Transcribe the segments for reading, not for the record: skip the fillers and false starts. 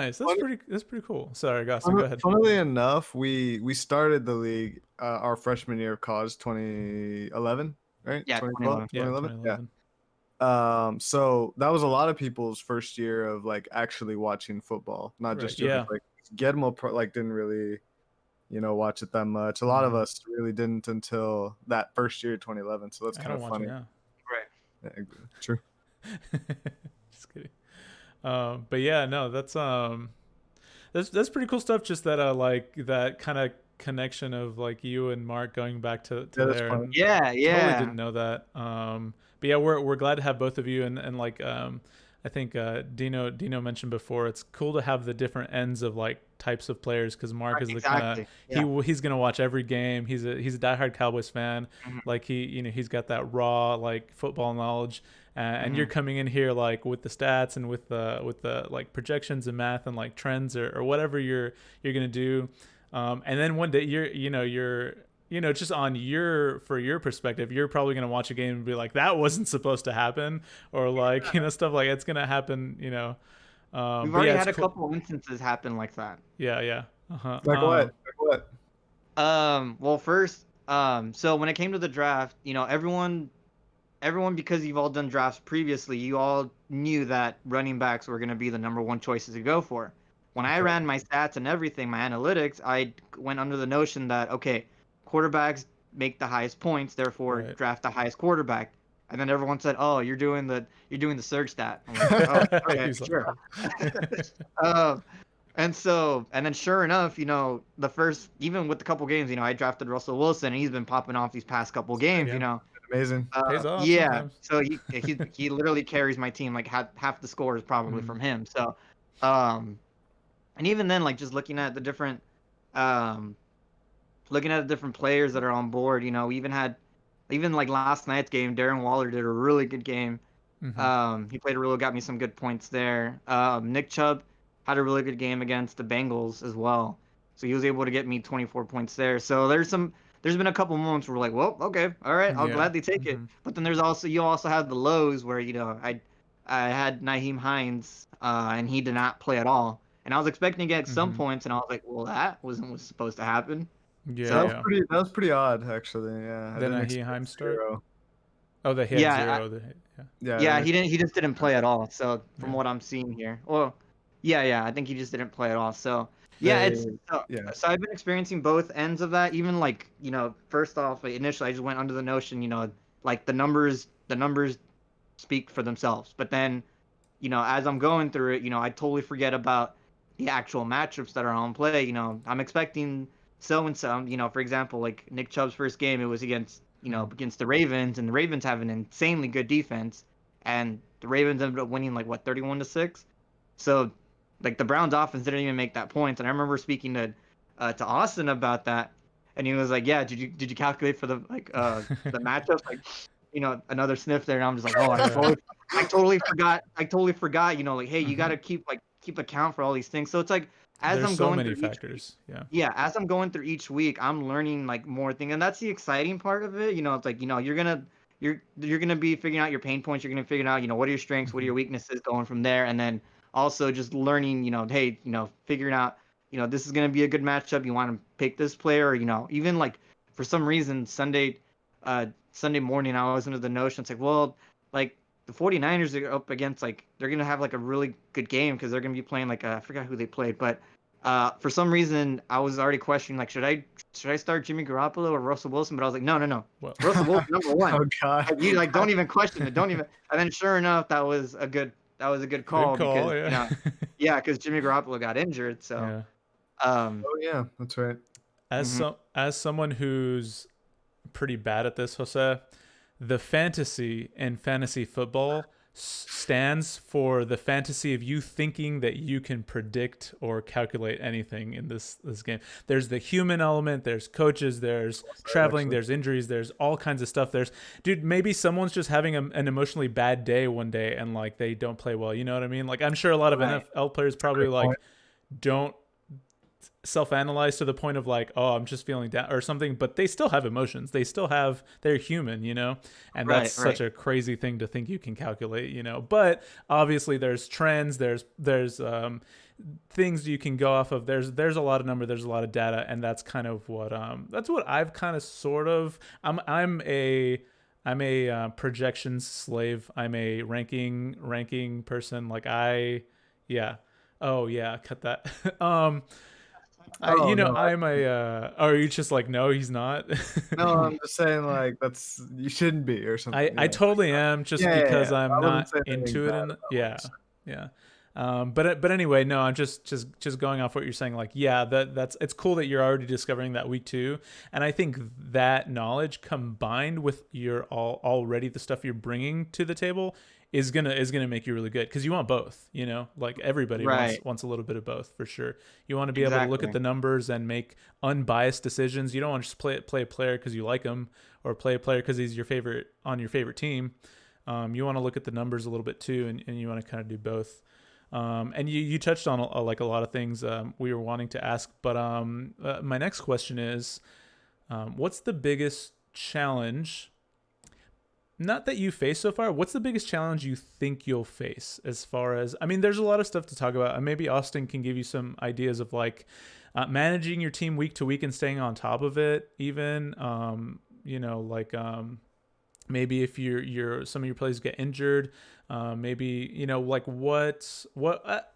Nice. Fun- That's pretty cool. Sorry, Gosson, go ahead. Funnily enough, we started the league our freshman year of college, 2011, right? Yeah, 2012, 2011. Yeah, 2011. Yeah. 2011. So that was a lot of people's first year of like actually watching football, not Right. just Yeah. like Gedmo like didn't really, watch it that much. A lot of Mhm. us really didn't until that first year, 2011. So that's I kind don't of watch it funny. now. Right. Yeah, true. Just kidding. But yeah, no, that's pretty cool stuff. Just that like that kind of connection of like you and Mark going back to Yeah, that's there, funny. and Yeah, totally yeah. didn't know that. But yeah, we're glad to have both of you, and like I think Dino mentioned before, it's cool to have the different ends of like types of players, because Mark Right, is the kind of exactly. Yeah. he's gonna watch every game. He's a diehard Cowboys fan. Mhm, Like he's got that raw like football knowledge, and you're mhm. coming in here like with the stats and with the like projections and math and like trends or whatever you're gonna do. And then one day you're just on for your perspective, you're probably gonna watch a game and be like, that wasn't supposed to happen, or like stuff like it's gonna happen. We've But yeah, already it's had a cool. couple instances happen like that. Yeah, yeah. Uh-huh. Like what? Like what? Well, first, so when it came to the draft, everyone, because you've all done drafts previously, you all knew that running backs were going to be the number one choices to go for. When I Okay. ran my stats and everything, my analytics, I went under the notion that, okay, quarterbacks make the highest points, therefore Right. draft the highest quarterback. And then everyone said, "Oh, you're doing the surge stat." I'm like, "Oh, okay, He's like, sure." um, and then sure enough, the first, even with the couple games, I drafted Russell Wilson, and he's been popping off these past couple games, yeah, Amazing. pays off yeah. sometimes. So he literally carries my team. Like half the score is probably Mhm. from him. So, um, and even then, like just um, looking at the different players that are on board, we even like last night's game, Darren Waller did a really good game. Mhm. He played got me some good points there. Nick Chubb had a really good game against the Bengals as well. So he was able to get me 24 points there. So there's been a couple moments where we're like, well, okay, all right, I'll Yeah. gladly take it. Mhm. But then you also have the lows where, I had Naheem Hines, and he did not play at all. And I was expecting to get some Mhm. points, and I was like, well, that wasn't what's supposed to happen. Yeah, That So was yeah. pretty. That was pretty odd, actually. Yeah, I Then didn't a expect Heim start. 0. Oh, he had yeah, zero. Yeah, Yeah, I yeah, didn't he just didn't play at all. So from yeah. what I'm seeing here, well, yeah, I think he just didn't play at all. So yeah, They. it's so, Yeah. so I've been experiencing both ends of that. Even like first off, like, initially I just went under the notion, like the numbers speak for themselves. But then as I'm going through it, I totally forget about the actual matchups that are on play. I'm expecting so and so. For example, like Nick Chubb's first game, it was Mhm. against the Ravens, and the Ravens have an insanely good defense, and the Ravens ended up winning like what 31-6. So like the Browns offense didn't even make that point. And I remember speaking to Austin about that, and he was like, "Yeah, did you calculate for the matchups?" Like, another sniff there, and I'm just like, "Oh, I Yeah. totally I totally forgot. I totally forgot. Like, hey, you got Mhm. to keep account for all these things. So it's like as There's I'm so going many through each week, factors. Yeah. yeah, as I'm going through each week, I'm learning like more things, and that's the exciting part of it. It's like you're gonna be figuring out your pain points. You're gonna figure out what are your strengths, what are Mhm. your weaknesses, going from there, and then also just learning. Hey, figuring out this is gonna be a good matchup. You want to pick this player, or even like for some reason Sunday morning I was under the notion it's like, well, like the 49ers are up against, like, they're going to have like a really good game because they're going to be playing like I forgot who they played, but for some reason I was already questioning like should I start Jimmy Garoppolo or Russell Wilson, but I was like, no, Well. Russell Wilson number one. Oh God. Like, you like don't even question it, don't even. And then sure enough that was a good Good call because call. Yeah. yeah, because Jimmy Garoppolo got injured. So Yeah. um Oh yeah, that's right. mhm. As someone who's pretty bad at this, Jose, the fantasy in fantasy football stands for the fantasy of you thinking that you can predict or calculate anything in this game. There's the human element, there's coaches, there's traveling, Actually, there's injuries, there's all kinds of stuff. There's, dude, maybe someone's just having an emotionally bad day one day and like they don't play well. You know what I mean? Like I'm sure a lot of Right. NFL players probably great point. like don't self-analyze to the point of like, oh, I'm just feeling down or something, but they still have emotions. They're human, and that's Right, such right. a crazy thing to think you can calculate, but obviously there's trends, there's things you can go off of. There's a lot of number, there's a lot of data, and that's what I've kind of sort of I'm a projections slave. I'm a ranking person. Like yeah. Oh yeah, cut that. Oh no, I'm a. Are you just like, no, he's not? no, I'm just saying like that's you shouldn't be or I something. I totally am, just Yeah, yeah, because yeah. I'm I wasn't not saying anything into it. bad And about what yeah, you said. yeah. But anyway, no, I'm just going off what you're saying. Like, yeah, that's it's cool that you're already discovering that week two, and I think that knowledge combined with your already the stuff you're bringing to the table is gonna make you really good because you want both. Like everybody wants Right. wants a little bit of both for sure. You want to be able to look at Exactly. the numbers and make unbiased decisions. You don't want to just play a player because you like him or play a player because he's your favorite on your favorite team. You want to look at the numbers a little bit too, and you want to kind of do both. And you touched on like a lot of things we were wanting to ask, but my next question is, what's the biggest challenge? Not that you face so far. What's the biggest challenge you think you'll face? As far as I mean, there's a lot of stuff to talk about, and maybe Austin can give you some ideas of like managing your team week to week and staying on top of it. Even like maybe if your some of your players get injured, maybe like what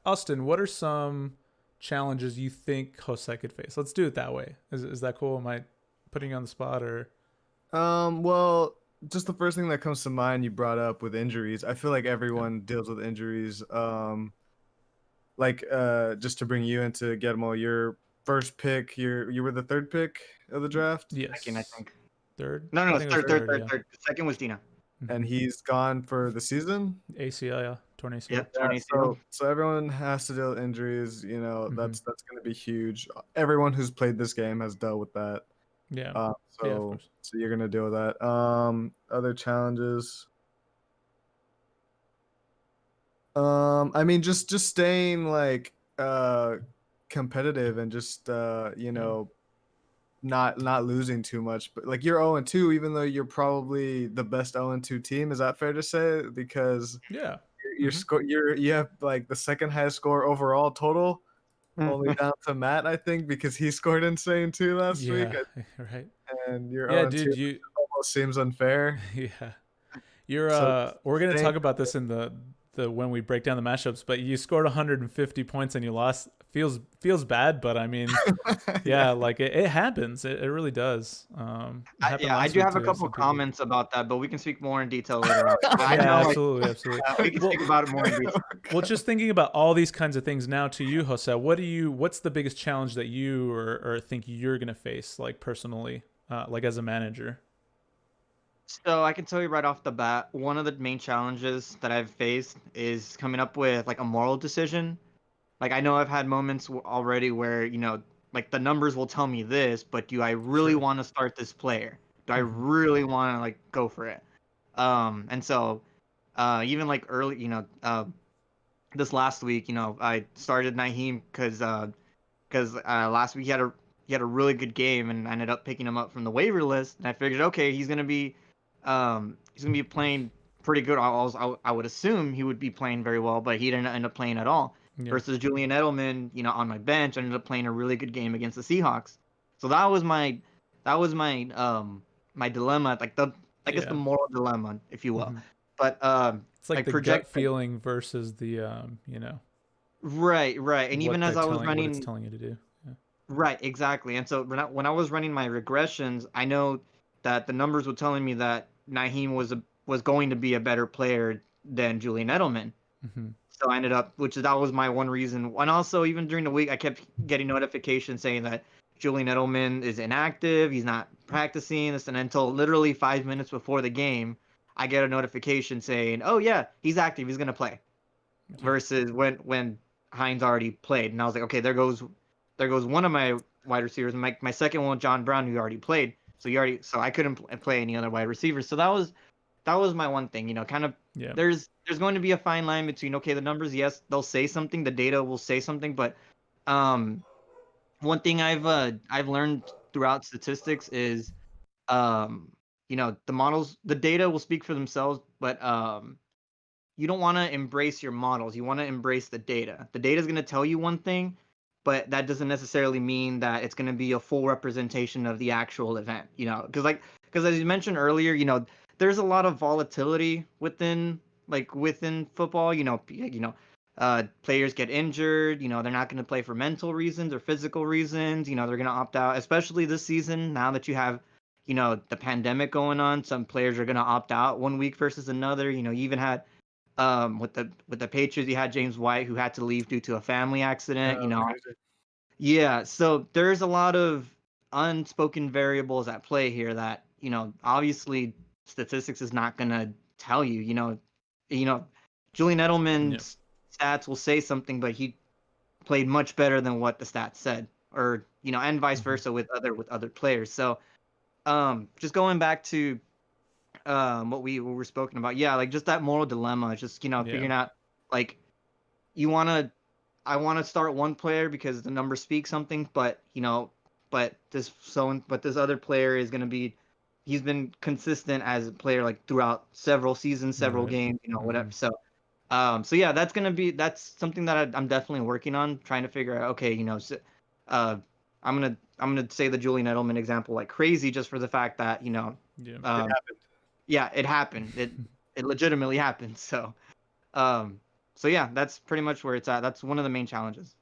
Austin, what are some challenges you think Jose could face? Let's do it that way. Is that cool? Am I putting you on the spot or Well, just the first thing that comes to mind you brought up with injuries. I feel like okay. everyone deals with injuries. Like just to bring you into Getmo, your first pick, you were the third pick of the draft, Second, I Yes, think. third. No, no, I no, think it was third, third, third, third. third, Yeah. third. Second was Dina. Mm-hmm. and he's gone for the season. ACL, yeah, torn Yeah, ACL. Yeah, 22. so everyone has to deal with injuries. Mm-hmm. That's going to be huge. Everyone who's played this game has dealt with that. Yeah, Uh, yeah, of so course. so you're gonna deal with that. Other challenges. I mean, just staying like competitive and just Yeah, not losing too much. But like you're 0-2, even though you're probably the best 0-2 team. Is that fair to say? Because yeah. your Mm-hmm. score, you have like the second highest score overall total, only Mhm. down to Matt, I think, because he scored insane too last week, Yeah, right. and you're Yeah, 0-2. dude, you Almost seems unfair. yeah. You're So we're gonna staying talk about this in the when we break down the matchups, but you scored 150 points and you lost. Feels bad, but I mean, yeah. yeah, like it happens. It really does. It happened Yeah, I last do week have a too. couple Some people. comments about that, but we can speak more in detail later on. I Yeah, know, like, absolutely, absolutely. we can speak Well, about it more in detail. well, just thinking about all these kinds of things now to you, Jose. What's the biggest challenge that you or think you're gonna face, like personally, like as a manager? So I can tell you right off the bat, one of the main challenges that I've faced is coming up with like a moral decision. Like I know I've had moments already where, like the numbers will tell me this, but do I really Sure. want to start this player? Do I Hmm. really want to like go for it? And so even like early, this last week, I started Naheem because last week he had a really good game, and I ended up picking him up from the waiver list, and I figured, okay, he's gonna be playing pretty good. I would assume he would be playing very well, but he didn't end up playing at all. Yeah. Versus Julian Edelman, on my bench, ended up playing a really good game against the Seahawks. So that was my dilemma, like the I guess the Yeah. moral dilemma, if you will. Hmm. But It's like like the gut project feeling versus the right, right, and even as I was what it's running. telling you to do. Yeah. Right, exactly. And so when I was running my regressions, I know that the numbers were telling me that Naheem was going to be a better player than Julian Edelman. Hmm. So I ended up, that was my one reason. And also, even during the week, I kept getting notifications saying that Julian Edelman is inactive, he's not practicing this, and until literally 5 minutes before the game, I get a notification saying, "Oh yeah, he's active, he's gonna play." Yeah. Versus when Hines already played, and I was like, okay, there goes one of my wide receivers. My second one, John Brown, who already played, so I couldn't play any other wide receivers. So that was my one thing, kind of. Yeah. There's going to be a fine line between, okay, the numbers, yes, they'll say something, the data will say something, but um one thing I've learned throughout statistics is um the models, the data will speak for themselves, but you don't want to embrace your models. You want to embrace the data. The data is going to tell you one thing, but that doesn't necessarily mean that it's going to be a full representation of the actual event. Because as you mentioned earlier, there's a lot of volatility within football. Players get injured. They're not going to play for mental reasons or physical reasons. They're going to opt out, especially this season. Now that you have the pandemic going on, some players are going to opt out one week versus another. You even had with the Patriots, you had James White who had to leave due to a family accident. Crazy. Yeah, so there's a lot of unspoken variables at play here that obviously statistics is not gonna tell you. You know, Julian Yep. Edelman's stats will say something, but he played much better than what the stats said, or and vice Hmm. versa with other players. So just going back to what we were spoken about, yeah, like just that moral dilemma. It's just Yeah. figuring out like you want to I want to start one player because the numbers speak something, but this other player is going to be he's been consistent as a player like throughout several seasons, several Right. games, whatever. Hmm. So yeah, that's something that I'm definitely working on, trying to figure out. Okay, uh, I'm gonna say the Julian Edelman example like crazy just for the fact that Yeah. It um, happened. yeah, it happened. It legitimately happened. Um, so yeah, that's pretty much where it's at. That's one of the main challenges.